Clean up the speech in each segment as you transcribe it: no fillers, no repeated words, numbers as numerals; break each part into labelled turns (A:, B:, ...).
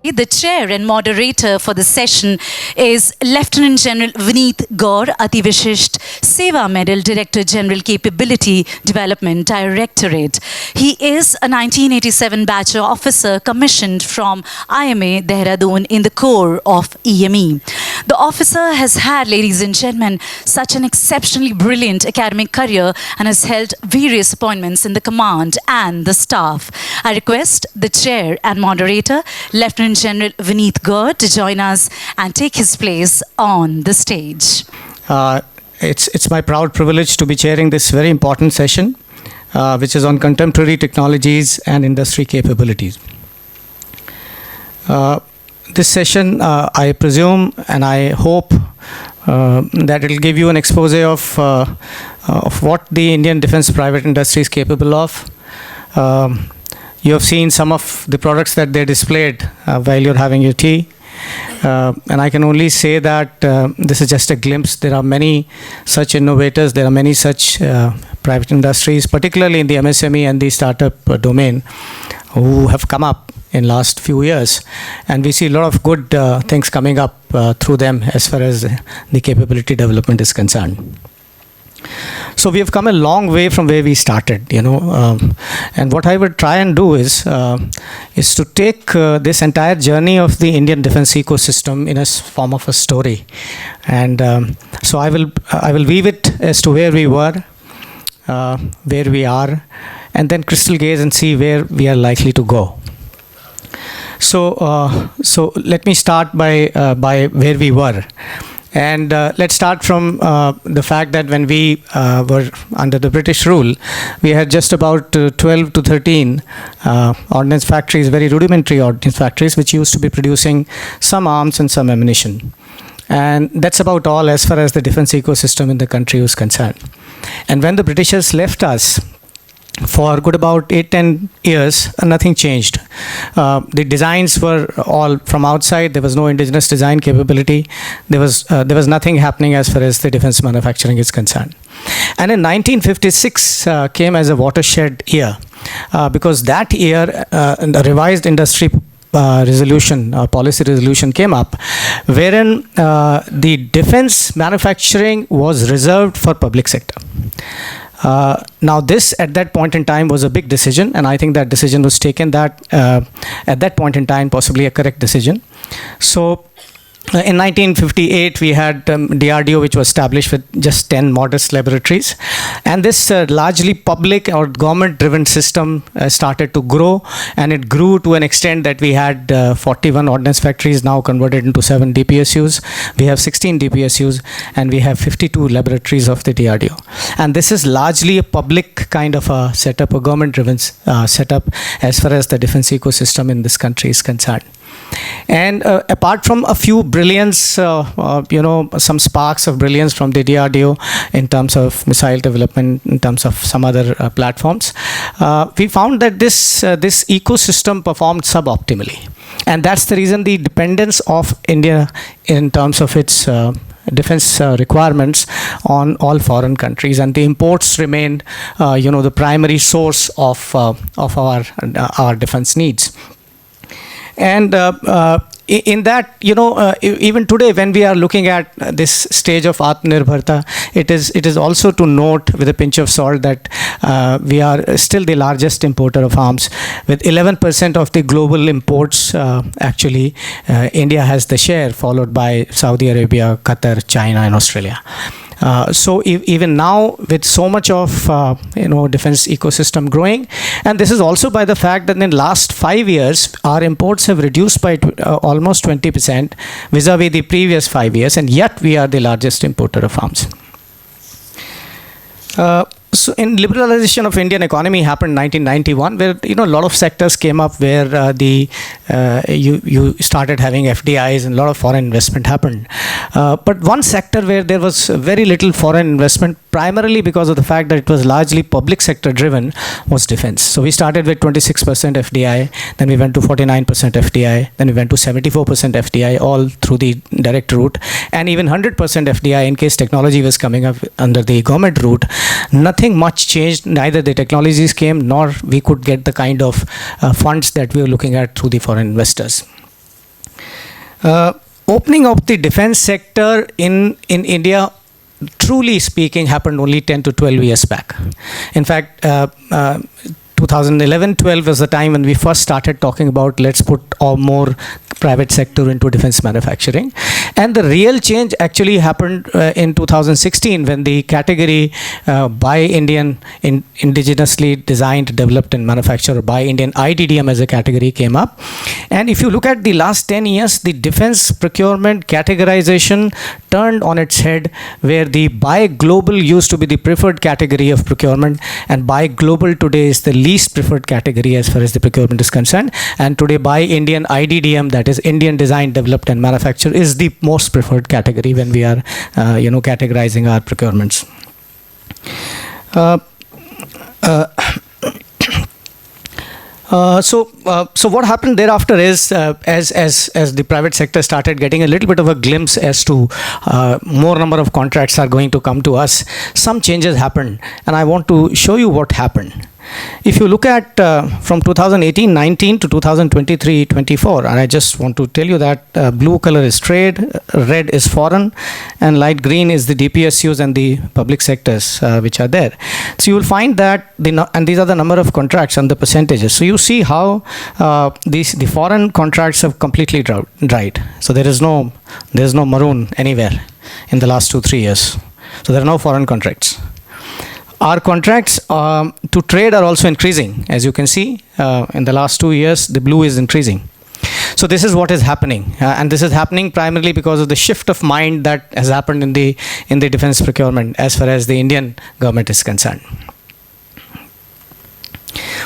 A: The chair and moderator for the session is Lieutenant General Vineet Gour, Ati Vishisht Seva Medal, Director General Capability Development Directorate. He is a 1987 batch officer commissioned from IMA Dehradun in the core of EME. The officer has had, ladies and gentlemen, such an exceptionally brilliant academic career and has held various appointments in the command and the staff. I request the chair and moderator, Lieutenant General Vineet Gour, to join us and take his place on the stage.
B: It's my proud privilege to be chairing this very important session, which is on contemporary technologies and industry capabilities. This session, I presume and I hope that it will give you an expose of what the Indian defense private industry is capable of. You have seen some of the products that they displayed while you're having your tea. And I can only say that this is just a glimpse. There are many such innovators, there are many such private industries, particularly in the MSME and the startup domain, who have come up in last few years. And we see a lot of good things coming up through them as far as the capability development is concerned. So we have come a long way from where we started, and what I would try and do is to take this entire journey of the Indian defense ecosystem in a form of a story, and so I will weave it as to where we were, where we are, and then crystal gaze and see where we are likely to go. So let me start by where we were. And let's start from the fact that when we were under the British rule, we had just about 12 to 13 ordnance factories, very rudimentary ordnance factories, which used to be producing some arms and some ammunition. And that's about all as far as the defense ecosystem in the country was concerned. And when the Britishers left us, for good about 8-10 years, nothing changed. The designs were all from outside. There was no indigenous design capability. There was nothing happening as far as the defense manufacturing is concerned. And in 1956 came as a watershed year, because that year the revised industry policy resolution came up, wherein the defense manufacturing was reserved for public sector. Now this at that point in time was a big decision, and I think that decision was taken at that point in time possibly a correct decision. So in 1958 we had DRDO, which was established with just 10 modest laboratories, and this largely public or government driven system started to grow, and it grew to an extent that we had 41 ordnance factories now converted into 7 DPSUs. We have 16 DPSUs and we have 52 laboratories of the DRDO, and this is largely a public kind of a setup, a government driven setup as far as the defense ecosystem in this country is concerned. And apart from a few brilliance, some sparks of brilliance from the DRDO in terms of missile development, in terms of some other platforms, we found that this ecosystem performed suboptimally. And that's the reason the dependence of India in terms of its defense requirements on all foreign countries, and the imports remained, the primary source of our defense needs. And in that, even today when we are looking at this stage of Atmanirbharta, it is also to note with a pinch of salt that we are still the largest importer of arms. With 11% of the global imports, actually, India has the share, followed by Saudi Arabia, Qatar, China, and Australia. So even now, with so much of defense ecosystem growing, and this is also by the fact that in the last 5 years our imports have reduced by almost 20% vis-a-vis the previous 5 years, and yet we are the largest importer of arms. So in liberalization of Indian economy happened in 1991, where a lot of sectors came up where you started having FDIs and a lot of foreign investment happened. But one sector where there was very little foreign investment, primarily because of the fact that it was largely public sector driven, was defense. So we started with 26% FDI, then we went to 49% FDI, then we went to 74% FDI, all through the direct route, and even 100% FDI in case technology was coming up under the government route. Nothing much changed. Neither the technologies came nor we could get the kind of funds that we were looking at through the foreign investors. Opening of the defense sector in India, truly speaking, happened only 10 to 12 years back. In fact, 2011-12 was the time when we first started talking about let's put more private sector into defense manufacturing. And the real change actually happened in 2016 when the category Buy Indian, indigenously designed, developed and manufactured, Buy Indian, IDDM as a category came up. And if you look at the last 10 years, the defense procurement categorization turned on its head, where the Buy Global used to be the preferred category of procurement, and Buy Global today is the least preferred category as far as the procurement is concerned. And today Buy Indian, IDDM, that is Indian Design, Developed and Manufactured, is the most preferred category when we are categorizing our procurements. So what happened thereafter is, as the private sector started getting a little bit of a glimpse as to more number of contracts are going to come to us, some changes happened, and I want to show you what happened. If you look at from 2018-19 to 2023-24, and I just want to tell you that blue color is trade, red is foreign, and light green is the DPSUs and the public sectors which are there. So you will find that and these are the number of contracts and the percentages. So you see how the foreign contracts have completely dried. So there is no maroon anywhere in the last 2-3 years. So there are no foreign contracts. Our contracts to trade are also increasing. As you can see, in the last 2 years, the blue is increasing. So this is what is happening, and this is happening primarily because of the shift of mind that has happened in the defense procurement as far as the Indian government is concerned.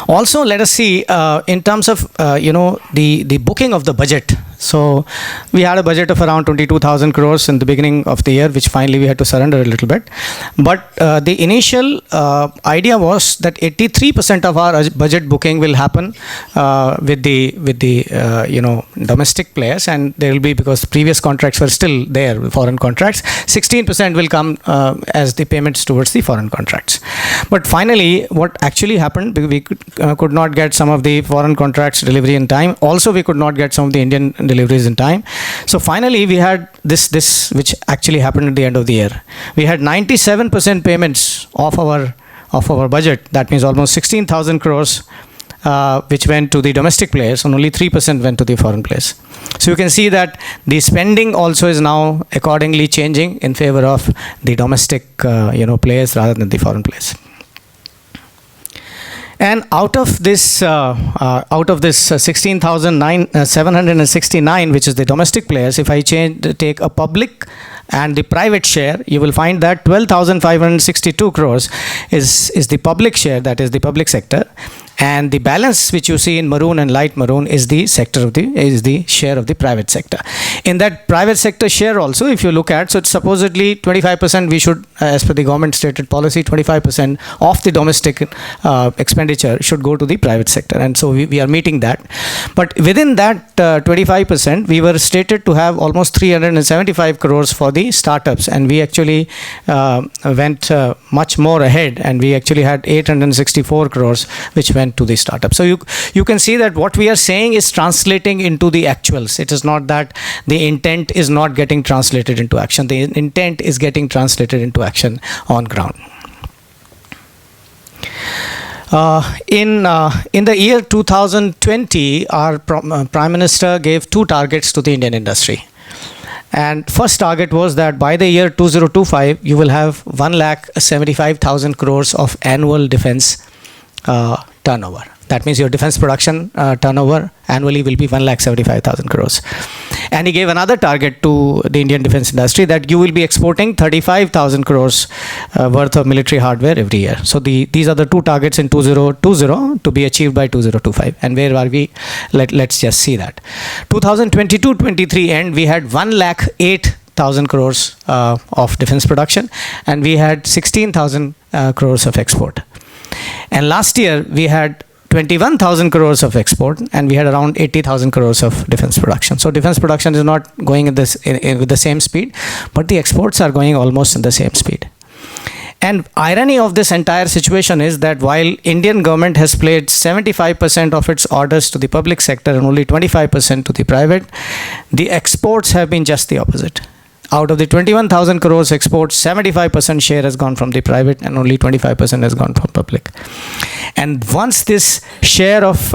B: Also, let us see in terms of the booking of the budget. So we had a budget of around 22,000 crores in the beginning of the year, which finally we had to surrender a little bit. But the initial idea was that 83% of our budget booking will happen with the domestic players, and there will be, because previous contracts were still there, foreign contracts, 16% will come as the payments towards the foreign contracts. But finally, what actually happened, we could not get some of the foreign contracts delivery in time. Also, we could not get some of the Indian deliveries in time. So finally, we had this which actually happened at the end of the year. We had 97% payments of our budget. That means almost 16,000 crores, which went to the domestic players, and only 3% went to the foreign players. So you can see that the spending also is now accordingly changing in favor of the domestic players rather than the foreign players. And out of this 16,769, which is the domestic players, if I take a public and the private share, you will find that 12,562 crores is the public share, that is the public sector. And the balance which you see in maroon and light maroon is the share of the private sector. In that private sector share also, if you look at, so it's supposedly 25% we should, as per the government stated policy, 25% of the domestic expenditure should go to the private sector. And so we are meeting that. But within that 25%, we were stated to have almost 375 crores for the startups. And we actually went much more ahead, and we actually had 864 crores which went to the startup. So you can see that what we are saying is translating into the actuals. It is not that the intent is not getting translated into action. The intent is getting translated into action on ground. In the year 2020, our Prime Minister gave 2 targets to the Indian industry. And first target was that by the year 2025, you will have 1,75,000 crores of annual defense turnover. That means your defense production turnover annually will be 1,75,000 crores. And he gave another target to the Indian defense industry that you will be exporting 35,000 crores worth of military hardware every year. So these are the 2 targets in 2020 to be achieved by 2025. And where are we? Let's just see that. 2022-23 end, we had 1,08,000 crores of defense production, and we had 16,000 crores of export. And last year we had 21,000 crores of export, and we had around 80,000 crores of defense production. So defense production is not going with the same speed, but the exports are going almost in the same speed. And irony of this entire situation is that while Indian government has played 75% of its orders to the public sector and only 25% to the private, the exports have been just the opposite. Out of the 21,000 crores exports, 75% share has gone from the private and only 25% has gone from public. And once this share of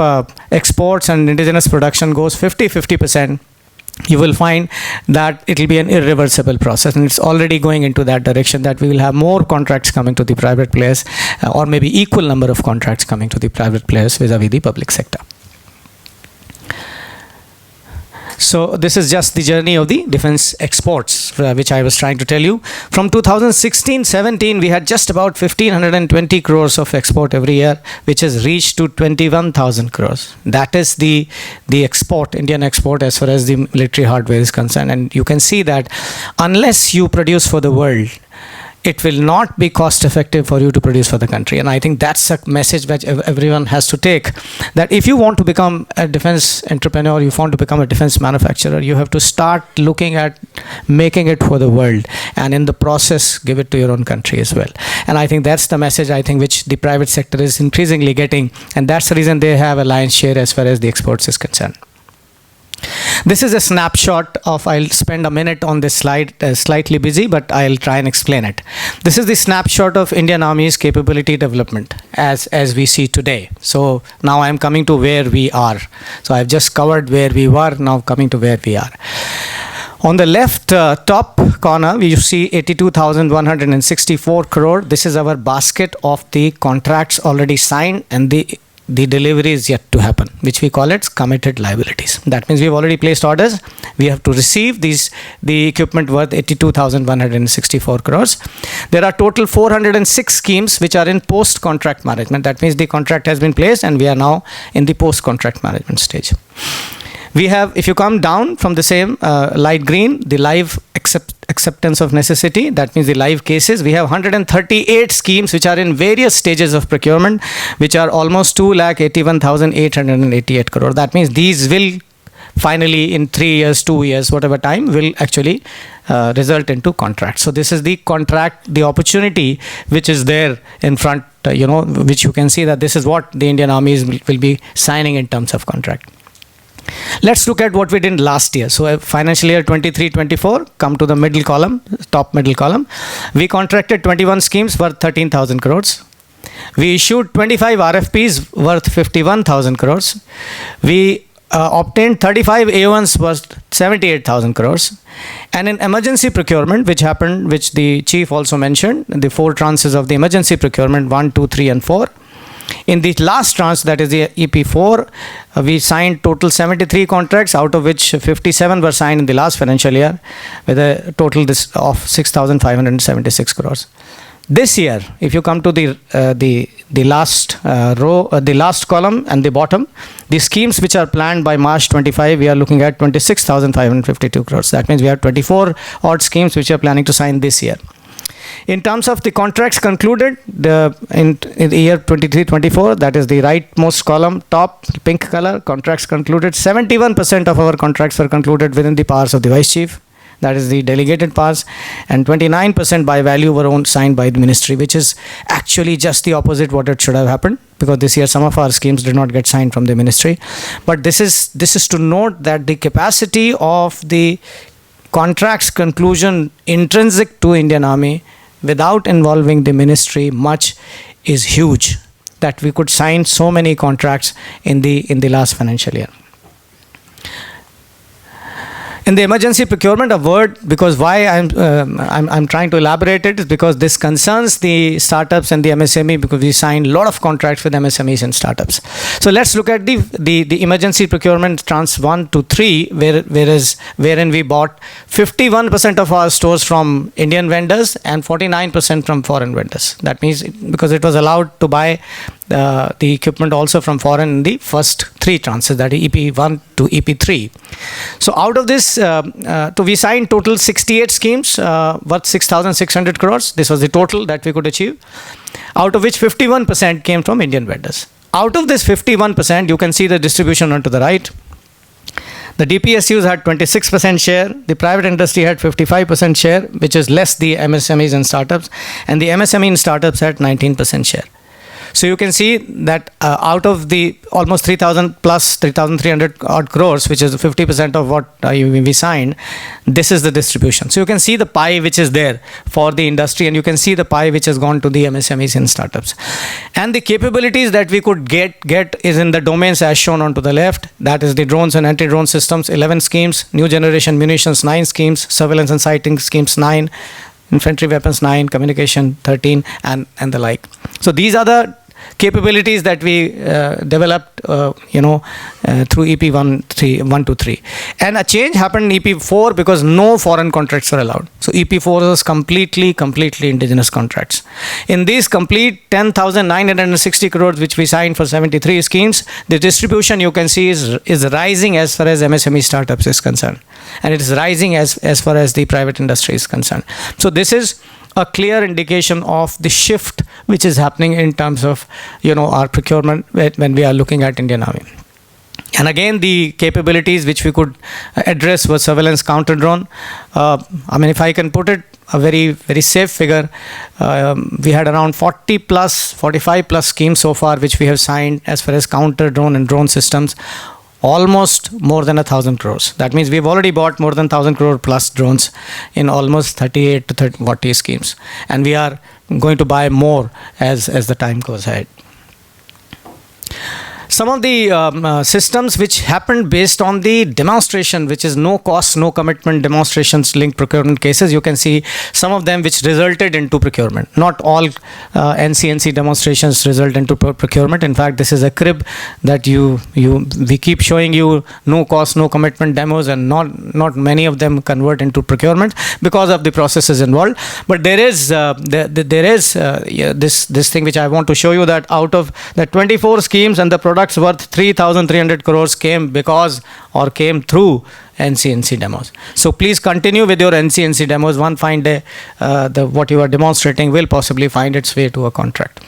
B: exports and indigenous production goes 50-50%, you will find that it will be an irreversible process, and it's already going into that direction, that we will have more contracts coming to the private players, or maybe equal number of contracts coming to the private players vis-a-vis the public sector. So this is just the journey of the defense exports, which I was trying to tell you. From 2016-17, we had just about 1,520 crores of export every year, which has reached to 21,000 crores. That is the export, Indian export, as far as the military hardware is concerned. And you can see that unless you produce for the world, it will not be cost effective for you to produce for the country. And I think that's a message that everyone has to take, that if you want to become a defense entrepreneur, you want to become a defense manufacturer, you have to start looking at making it for the world, and in the process give it to your own country as well. And I think that's the message, I think, which the private sector is increasingly getting, and that's the reason they have a lion's share as far as the exports is concerned. This is a snapshot of, I'll spend a minute on this slide, slightly busy, but I'll try and explain it. This is the snapshot of Indian Army's capability development as we see today. So now I'm coming to where we are. So I've just covered where we were, now coming to where we are. On the left top corner, we see 82,164 crore. This is our basket of the contracts already signed, and the delivery is yet to happen, which we call it committed liabilities. That means we've already placed orders. We have to receive the equipment worth 82,164 crores. There are total 406 schemes which are in post-contract management. That means the contract has been placed and we are now in the post-contract management stage. We have, if you come down from the same light green, the live acceptance of necessity, that means the live cases. We have 138 schemes which are in various stages of procurement, which are almost 2,81,888 crore. That means these will finally, in 3 years, 2 years, whatever time, will actually result into contracts. So this is the contract, the opportunity which is there in front, which you can see that this is what the Indian armies will be signing in terms of contract. Let's look at what we did last year. So financial year 23-24, come to the middle column, top middle column. We contracted 21 schemes worth 13,000 crores. We issued 25 RFPs worth 51,000 crores. We obtained 35 A1s worth 78,000 crores. And in emergency procurement, which happened, which the chief also mentioned, the 4 tranches of the emergency procurement, 1, 2, 3, and 4. In the last tranche, that is the EP4, we signed total 73 contracts, out of which 57 were signed in the last financial year, with a total of 6,576 crores. This year, if you come to the last row, the last column and the bottom, the schemes which are planned by March 25, we are looking at 26,552 crores. That means we have 24 odd schemes which we are planning to sign this year. In terms of the contracts concluded, in the year 23-24, that is the rightmost column, top pink color, contracts concluded. 71% of our contracts were concluded within the powers of the Vice Chief, that is the delegated powers, and 29% by value were signed by the ministry, which is actually just the opposite what it should have happened, because this year some of our schemes did not get signed from the ministry. But this is to note that the capacity of the contracts conclusion intrinsic to Indian Army, without involving the ministry much, is huge, that we could sign so many contracts in the last financial year. In the emergency procurement, a word, because why I'm trying to elaborate it is because this concerns the startups and the MSME, because we signed a lot of contracts with MSMEs and startups. So let's look at the emergency procurement tranche 1 to 3, wherein we bought 51% of our stores from Indian vendors and 49% from foreign vendors. That means because it was allowed to buy the equipment also from foreign in the first 3 tranches, that is EP1 to EP3. So out of this, we signed total 68 schemes worth 6,600 crores. This was the total that we could achieve, out of which 51% came from Indian vendors. Out of this 51%, you can see the distribution onto the right. The DPSUs had 26% share, the private industry had 55% share, which is less the MSMEs and startups, and the MSME and startups had 19% share. So you can see that out of the almost 3,000 plus 3,300 odd crores, which is 50% of what we signed, this is the distribution. So you can see the pie which is there for the industry, and you can see the pie which has gone to the MSMEs and startups. And the capabilities that we could get is in the domains as shown on to the left. That is the drones and anti-drone systems, 11 schemes, new generation munitions, 9 schemes, surveillance and sighting schemes, 9, infantry weapons, 9, communication, 13, and the like. So these are the capabilities that we developed, through EP 1 to 3. And a change happened in EP 4 because no foreign contracts were allowed. So EP 4 was completely indigenous contracts. In these complete 10,960 crores which we signed for 73 schemes, the distribution you can see is rising as far as MSME startups is concerned. And it is rising as far as the private industry is concerned. So this is a clear indication of the shift which is happening in terms of our procurement when we are looking at Indian Army. And again, the capabilities which we could address was surveillance counter drone. If I can put it a very safe figure, we had around 45 plus schemes so far which we have signed as far as counter drone and drone systems. Almost more than 1,000 crores. That means we've already bought more than 1,000 crore plus drones in almost 38 to 40 schemes. And we are going to buy more as the time goes ahead. Some of the systems which happened based on the demonstration, which is no cost, no commitment demonstrations linked procurement cases. You can see some of them which resulted into procurement. Not all NCNC demonstrations result into procurement. In fact, this is a crib that we keep showing you no cost, no commitment demos, and not many of them convert into procurement because of the processes involved. But there is this thing which I want to show you, that out of the 24 schemes and the products worth 3,300 crores came through NCNC demos. So please continue with your NCNC demos. One fine day, what you are demonstrating will possibly find its way to a contract.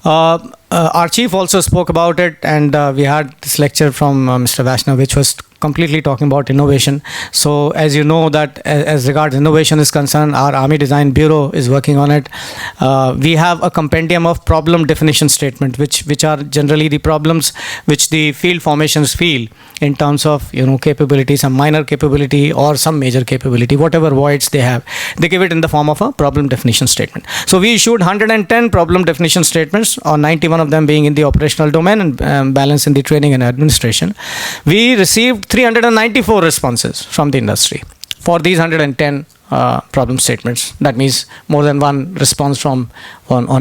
B: Our chief also spoke about it, and we had this lecture from Mr. Vaishnav, which was completely talking about innovation. So as you know that as regards innovation is concerned, our Army Design Bureau is working on it. We have a compendium of problem definition statement, which are generally the problems which the field formations feel in terms of capability, some minor capability or some major capability, whatever voids they have. They give it in the form of a problem definition statement. So we issued 110 problem definition statements, or 91 of them being in the operational domain and balance in the training and administration. We received 394 responses from the industry for these 110 problem statements. That means more than one response on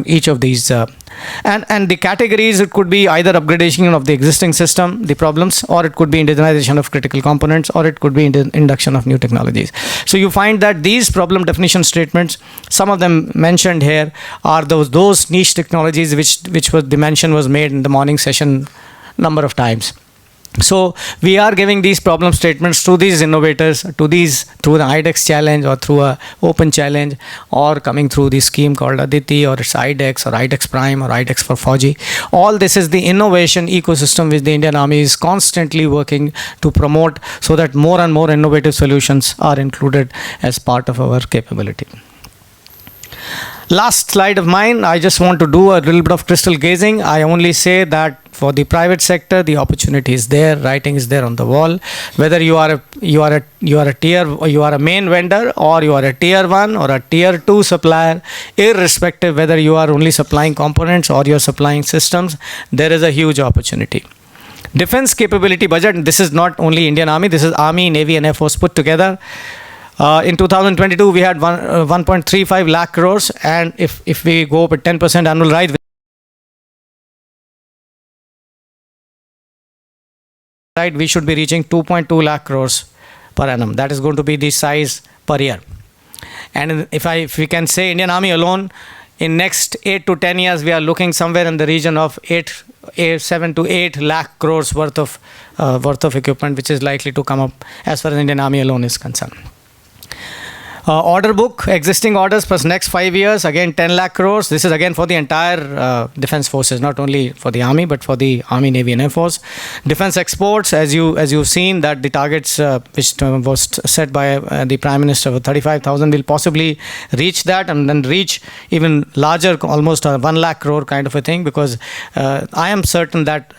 B: each of these. And the categories, it could be either upgradation of the existing system, the problems, or it could be indigenization of critical components, or it could be induction of new technologies. So you find that these problem definition statements, some of them mentioned here, are those niche technologies which was the mention was made in the morning session number of times. So we are giving these problem statements to these innovators, through the IDEX challenge or through a open challenge, or coming through the scheme called Aditi, or it's IDEX or IDEX Prime or IDEX for Fauji. All this is the innovation ecosystem which the Indian Army is constantly working to promote, so that more and more innovative solutions are included as part of our capability. Last slide of mine, I just want to do a little bit of crystal gazing. I only say that for the private sector, the opportunity is there, writing is there on the wall. Whether you are a main vendor, or you are a tier 1 or a tier 2 supplier, irrespective whether you are only supplying components or you are supplying systems, there is a huge opportunity. Defense capability budget, and this is not only Indian Army, this is Army, Navy and Air Force put together. In 2022, we had 1.35 lakh crores, and if we go up at 10% annual rise, we should be reaching 2.2 lakh crores per annum. That is going to be the size per year. And if we can say Indian Army alone, in next 8 to 10 years, we are looking somewhere in the region of 7 to 8 lakh crores worth of equipment, which is likely to come up as far as Indian Army alone is concerned. Order book, existing orders plus next 5 years, again 10 lakh crores. This is again for the entire defense forces, not only for the army, but for the army, navy and air force. Defense exports, as you've seen, that the targets which was set by the Prime Minister of 35,000 will possibly reach that, and then reach even larger, almost 1 lakh crore kind of a thing, because I am certain that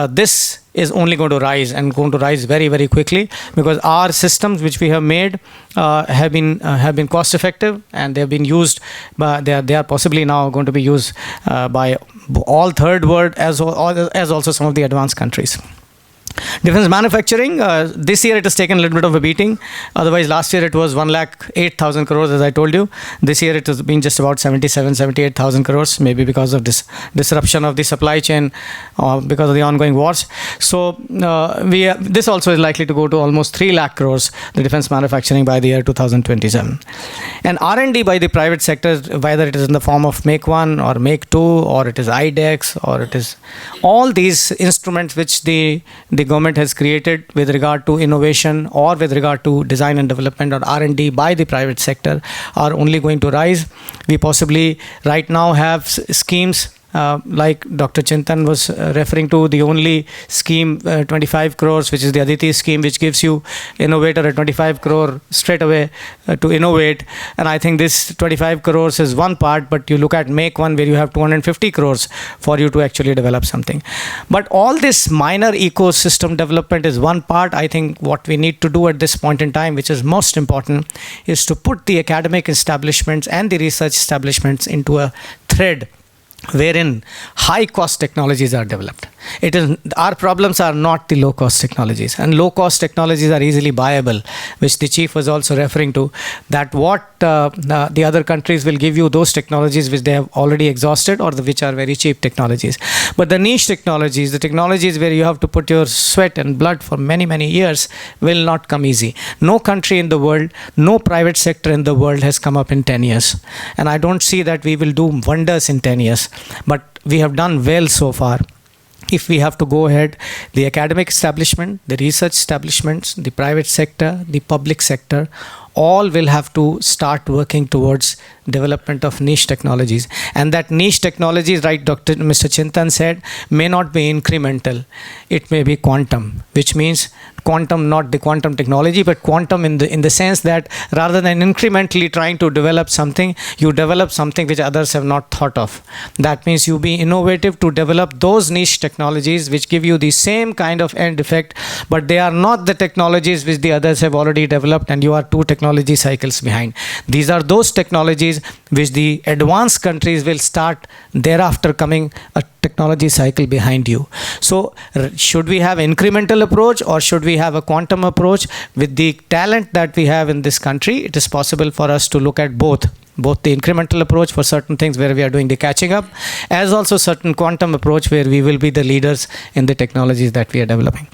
B: this is only going to rise, and going to rise very, very quickly, because our systems which we have made have been cost effective, and they have been used, but they are possibly now going to be used by all third world as also some of the advanced countries. Defense manufacturing, this year it has taken a little bit of a beating. Otherwise, last year it was 1,08,000 crores, as I told you. This year it has been just about 78,000 crores, maybe because of this disruption of the supply chain, because of the ongoing wars. So this also is likely to go to almost 3 lakh crores, the defense manufacturing, by the year 2027. And R&D by the private sector, whether it is in the form of Make 1 or Make 2, or it is IDEX, or it is all these instruments which the government has created with regard to innovation, or with regard to design and development, or R&D by the private sector, are only going to rise. We possibly right now have schemes like Dr. Chintan was referring to, the only scheme 25 crores, which is the Aditi scheme, which gives you innovator at 25 crore straight away to innovate. And I think this 25 crores is one part, but you look at Make 1, where you have 250 crores for you to actually develop something. But all this minor ecosystem development is one part. I think what we need to do at this point in time, which is most important, is to put the academic establishments and the research establishments into a thread wherein high cost technologies are developed. It is, our problems are not the low cost technologies, and low cost technologies are easily buyable, which the chief was also referring to, that what the other countries will give you those technologies which they have already exhausted, or which are very cheap technologies. But the niche technologies, the technologies where you have to put your sweat and blood for many, many years, will not come easy. No country in the world, no private sector in the world has come up in 10 years. And I don't see that we will do wonders in 10 years. But we have done well so far. If we have to go ahead, the academic establishment, the research establishments, the private sector, the public sector, all will have to start working towards development of niche technologies. And that niche technologies, right, Mr. Chintan said, may not be incremental. It may be quantum, which means quantum, not the quantum technology, but quantum in the sense that rather than incrementally trying to develop something, you develop something which others have not thought of. That means you be innovative to develop those niche technologies which give you the same kind of end effect, but they are not the technologies which the others have already developed, and you are 2 technology cycles behind. These are those technologies which the advanced countries will start thereafter coming a technology cycle behind you. So should we have incremental approach, or should we have a quantum approach? With the talent that we have in this country, it is possible for us to look at both the incremental approach for certain things where we are doing the catching up, as also certain quantum approach where we will be the leaders in the technologies that we are developing.